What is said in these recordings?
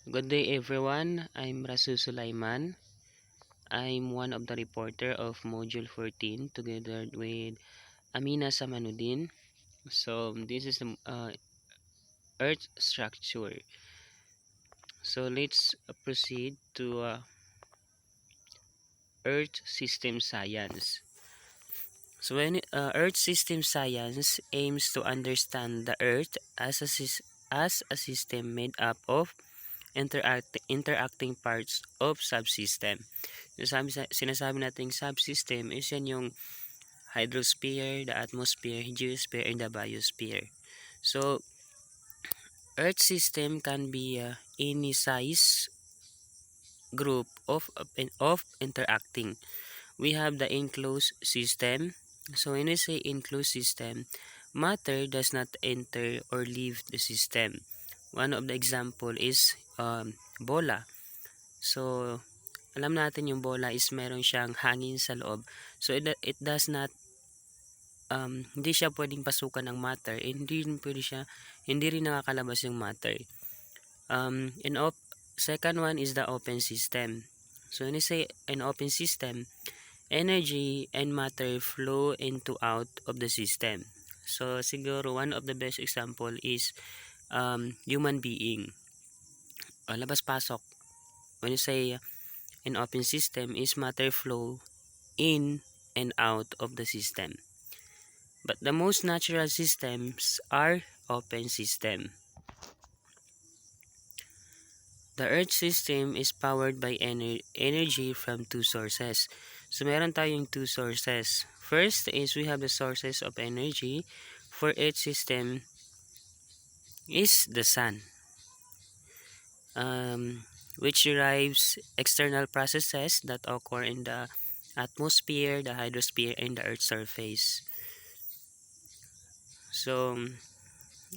Good day everyone, I'm Rasul Sulaiman. I'm one of the reporter of Module 14 together with Amina Samanudin. So this is the Earth structure. So let's proceed to Earth system science. So when Earth system science aims to understand the Earth as a system made up of interacting parts of subsystem. Sinasabi nating subsystem is yan yung hydrosphere, the atmosphere, geosphere, and the biosphere. So, Earth system can be any size group of interacting. We have the enclosed system. So, when we say enclosed system, matter does not enter or leave the system. One of the example is bola. So, alam natin yung bola is meron siyang hangin sa loob. So, it does not hindi siya pwedeng pasukan ng matter, hindi rin nakakalabas yung matter. And second one is the open system. So when you say an open system, energy and matter flow into out of the system. So siguro one of the best example is human being. Labas-pasok. When you say an open system is matter flow in and out of the system. But the most natural systems are open system. The Earth system is powered by energy from two sources. So meron tayong two sources. First is we have the sources of energy for Earth system is the sun, which derives external processes that occur in the atmosphere, the hydrosphere, and the Earth's surface. So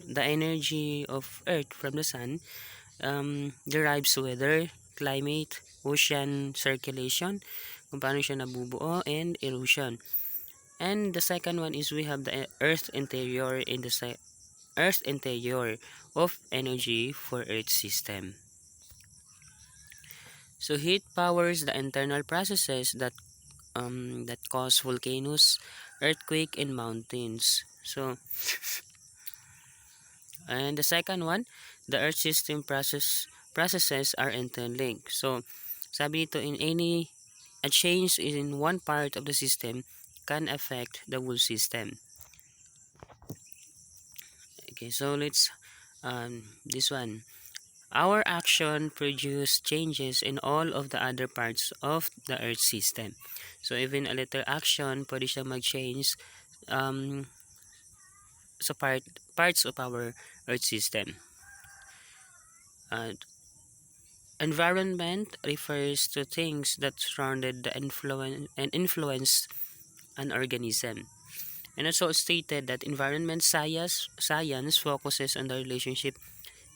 the energy of Earth from the sun derives weather, climate, ocean circulation, kung paano siya nabubuo, and erosion. And the second one is we have the earth interior in the earth interior of energy for earth system. So heat powers the internal processes that cause volcanoes, earthquake, and mountains. So and the second one, the earth system processes are interlinked. So sabi nito, a change in one part of the system can affect the whole system. Okay, so let's this one. Our action produce changes in all of the other parts of the earth system. So even a little action pwede siya mag-change um, sa parts of our earth system. Environment refers to things that surrounded the influence an organism. And also stated that environment science focuses on the relationship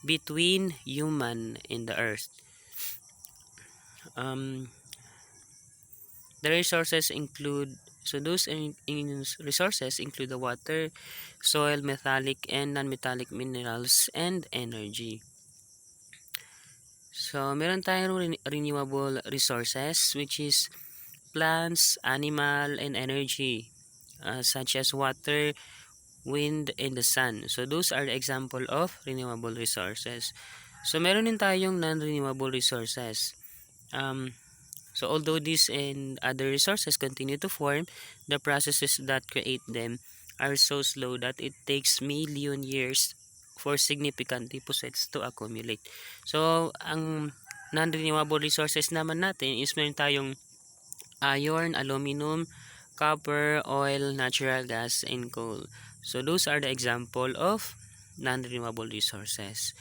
between human and the earth. The resources include those resources include the water, soil, metallic and non-metallic minerals, and energy. So, meron tayong renewable resources which is plants, animal, and energy such as water, wind, and the sun. So, those are the example of renewable resources. So, meron din tayong non-renewable resources. So, although these and other resources continue to form, the processes that create them are so slow that it takes million years for significant deposits to accumulate. So, ang non-renewable resources naman natin is meron tayong iron, aluminum, copper, oil, natural gas, and coal. So, those are the example of non-renewable resources.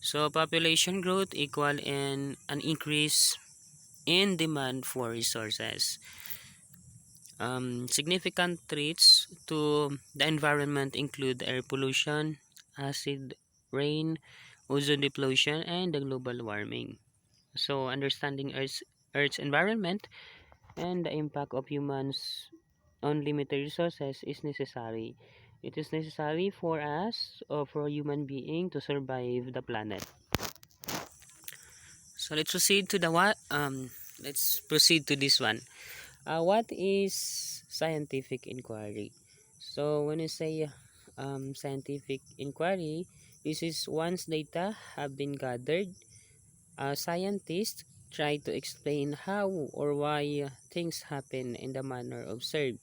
So, population growth equal in an increase in demand for resources. Significant threats to the environment include air pollution, acid rain, ozone depletion, and the global warming. So, understanding Earth's environment and the impact of humans on limited resources is necessary. It is necessary for us or for a human being to survive the planet. So let's proceed to this one. What is scientific inquiry? So when you say scientific inquiry, this is once data have been gathered, scientists try to explain how or why things happen in the manner observed.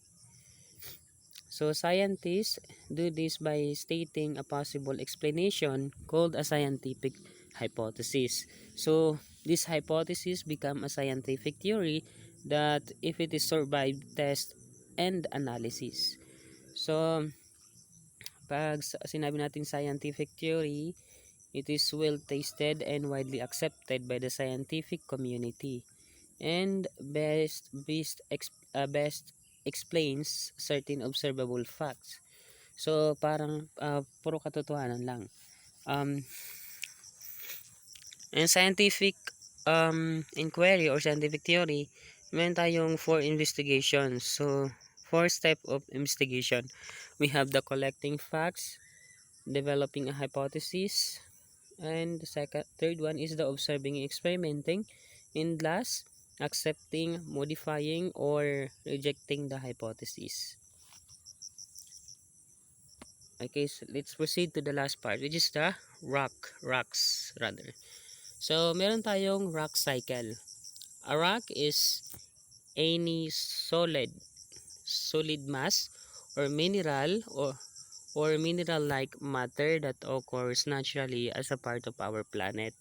So scientists do this by stating a possible explanation called a scientific hypothesis. So this hypothesis become a scientific theory that if it is survived test and analysis. So pag sinabi natin scientific theory, it is well tested and widely accepted by the scientific community and best explains certain observable facts. So parang puro katotohanan lang. And scientific inquiry or scientific theory, meron tayong four investigations. So four step of investigation. We have the collecting facts, developing a hypothesis, and the third one is the observing and experimenting, and last, accepting, modifying, or rejecting the hypothesis. Okay, so let's proceed to the last part, which is the rocks rather. So meron tayong rock cycle. A rock is any solid mass or mineral or mineral-like matter that occurs naturally as a part of our planet.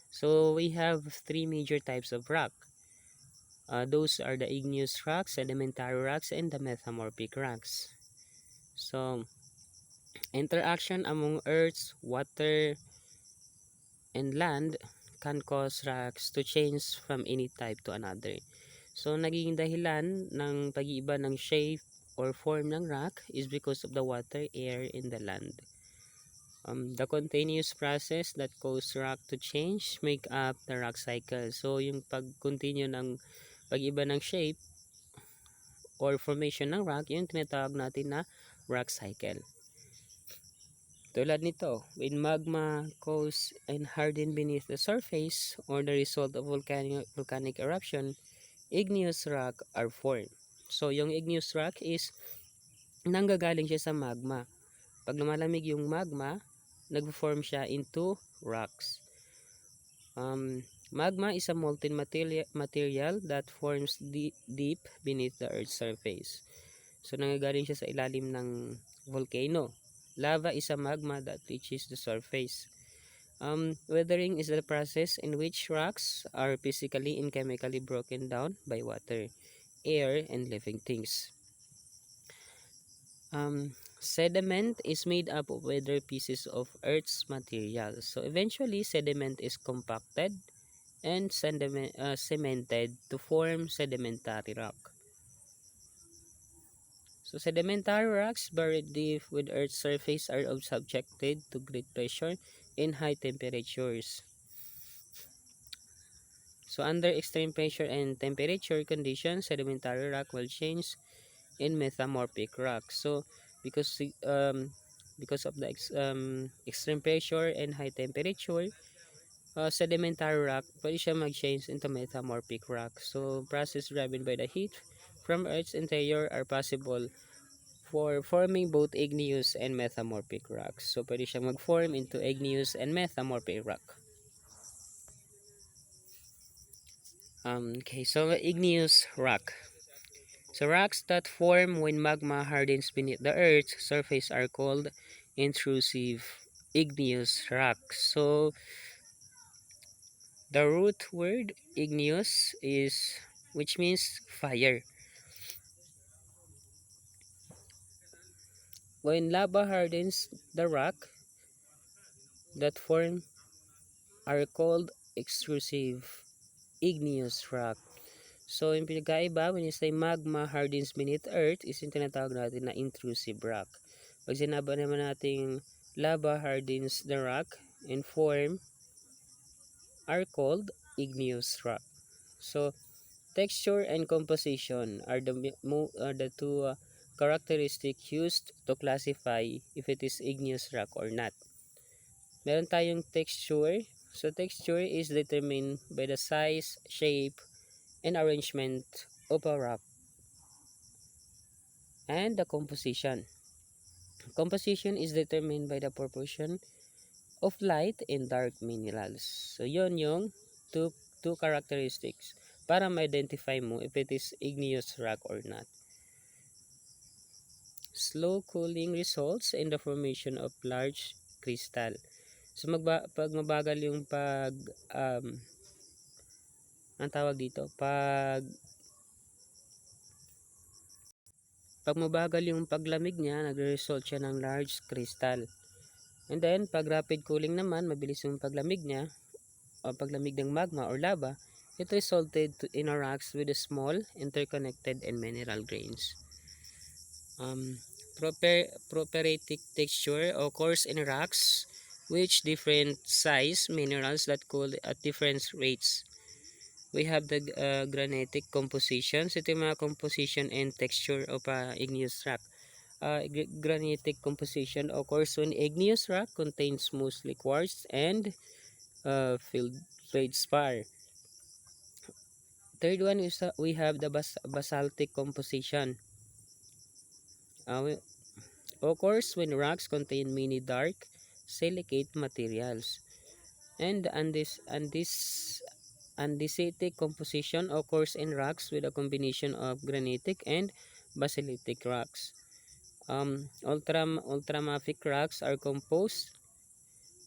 So we have three major types of rock. Those are the igneous rocks, sedimentary rocks, and the metamorphic rocks. So interaction among earth, water, and land can cause rocks to change from any type to another. So naging dahilan ng pag-iiba ng shape or form ng rock is because of the water, air, and the land. The continuous process that cause rock to change make up the rock cycle. So yung pag-continue ng pag-iba ng shape or formation ng rock, yung tinatawag natin na rock cycle. Tulad nito, when magma cools and harden beneath the surface or the result of volcanic eruption, igneous rock are formed. So yung igneous rock is nanggagaling siya sa magma. Pag lumalamig yung magma, nag-form siya into rocks. Magma is a molten material that forms deep beneath the earth's surface. So nanggagaling siya sa ilalim ng volcano. Lava is a magma that reaches the surface. Weathering is the process in which rocks are physically and chemically broken down by water, air, and living things. Sediment is made up of weathered pieces of Earth's material. So eventually, sediment is compacted and cemented to form sedimentary rock. So sedimentary rocks buried deep with Earth's surface are subjected to great pressure and high temperatures. So under extreme pressure and temperature conditions, sedimentary rock will change in metamorphic rock. So because of the extreme pressure and high temperature, sedimentary rock pwede siya mag-change into metamorphic rock. So process driven by the heat from Earth's interior are possible for forming both igneous and metamorphic rocks. So pwede siyang mag-form into igneous and metamorphic rock. Okay, so igneous rock. So rocks that form when magma hardens beneath the Earth's surface are called intrusive igneous rocks. So the root word igneous is which means fire. When lava hardens the rock that form are called extrusive igneous rock. So yung pinagkaiba when you say magma hardens beneath earth is yung tinatawag natin na intrusive rock. Pag sinabi naman natin lava hardens the rock and form are called igneous rock. So texture and composition are the two characteristics used to classify if it is igneous rock or not. Meron tayong texture So texture is determined by the size, shape, and arrangement of a rock and the composition. Composition is determined by the proportion of light and dark minerals. So yun yung two characteristics para ma-identify mo if it is igneous rock or not. Slow cooling results in the formation of large crystal. So pag mabagal yung ang tawag dito, pag mabagal yung paglamig niya, nagre-result siya ng large crystal. And then, pag rapid cooling naman, mabilis yung paglamig niya, o paglamig ng magma or lava, it resulted in a rocks with a small, interconnected, and mineral grains. Properatic texture occurs in rocks which different size minerals that cool at different rates. We have the granitic compositions. Ito yung mga composition and texture of igneous rock. Granitic composition occurs when igneous rock contains mostly quartz and filled feldspar. Third one is we have the basaltic composition. Occurs when rocks contain many dark silicate materials. And andesitic composition occurs in rocks with a combination of granitic and basaltic rocks. Ultramafic rocks are composed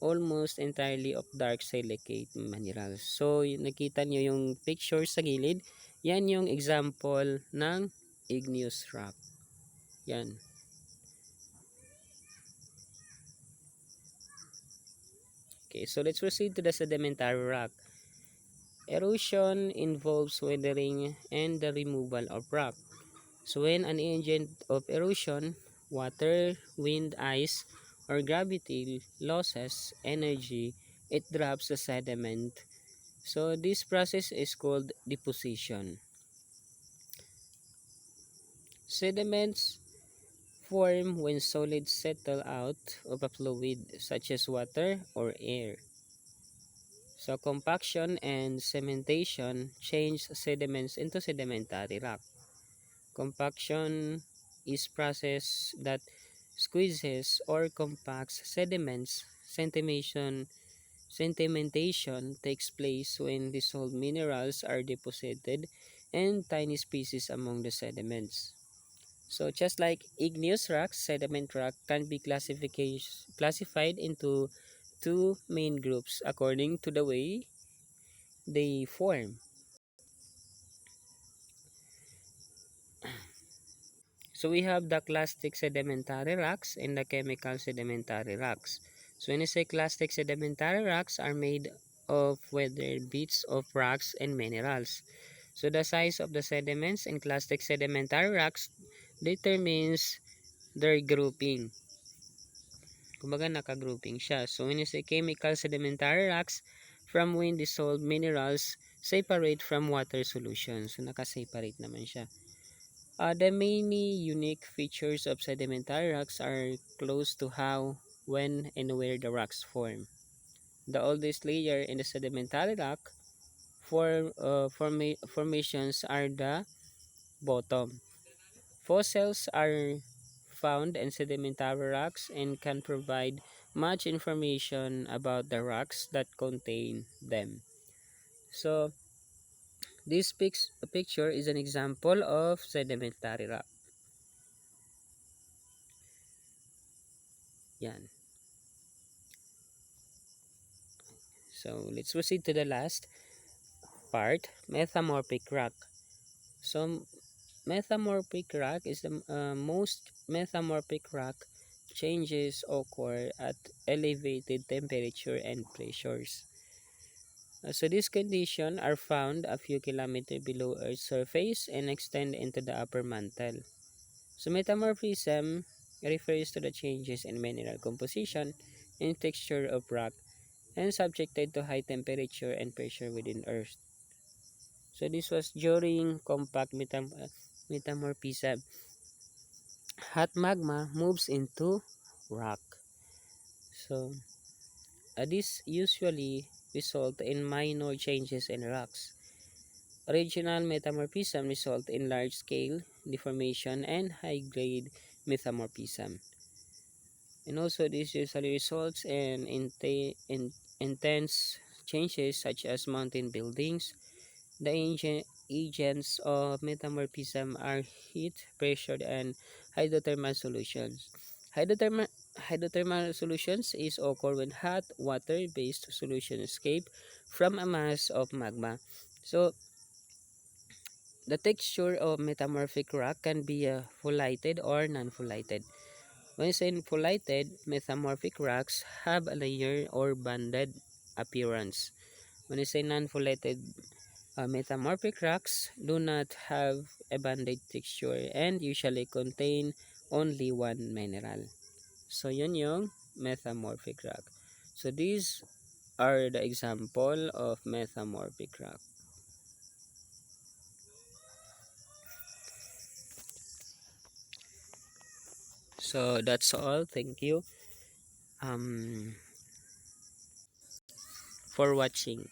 almost entirely of dark silicate minerals. So, nakita nyo yung picture sa gilid, yan yung example ng igneous rock. Yan. Okay, so let's proceed to the sedimentary rock. Erosion involves weathering and the removal of rock. So when an agent of erosion, water, wind, ice, or gravity loses energy, it drops the sediment. So this process is called deposition. Sediments form when solids settle out of a fluid such as water or air. So compaction and cementation change sediments into sedimentary rock. Compaction is process that squeezes or compacts sediments. Sedimentation takes place when dissolved minerals are deposited and tiny species among the sediments. So just like igneous rocks, sediment rock can be classified into two main groups according to the way they form. So we have the clastic sedimentary rocks and the chemical sedimentary rocks. So when you say clastic sedimentary rocks are made of weathered bits of rocks and minerals. So the size of the sediments in clastic sedimentary rocks determines their grouping. Kumbaga naka-grouping siya. So when you say chemical sedimentary rocks, from wind dissolved minerals separate from water solution. So naka-separate naman siya. The many unique features of sedimentary rocks are close to how, when, and where the rocks form. The oldest layer in the sedimentary rock formations are the bottom. Fossils are found in sedimentary rocks and can provide much information about the rocks that contain them. So, this picture is an example of sedimentary rock. Yan. So, let's proceed to the last part, metamorphic rock. So, metamorphic rock is the most metamorphic rock changes occur at elevated temperature and pressures. So these conditions are found a few kilometers below Earth's surface and extend into the upper mantle. So metamorphism refers to the changes in mineral composition and texture of rock and subjected to high temperature and pressure within Earth. So this was during compact metamorphism. Hot magma moves into rock. So this usually result in minor changes in rocks. Regional metamorphism result in large-scale deformation and high-grade metamorphism. And also this usually results in intense changes such as mountain buildings. The agents of metamorphism are heat, pressure, and hydrothermal solutions. Hydrothermal Hydrothermal solutions is occur when hot water-based solution escape from a mass of magma. So the texture of metamorphic rock can be foliated or non-foliated. When saying foliated, metamorphic rocks have a layer or banded appearance. When you say non-foliated, metamorphic rocks do not have a banded texture and usually contain only one mineral. So yun yung metamorphic rock. So these are the example of metamorphic rock. So that's all. Thank you for watching.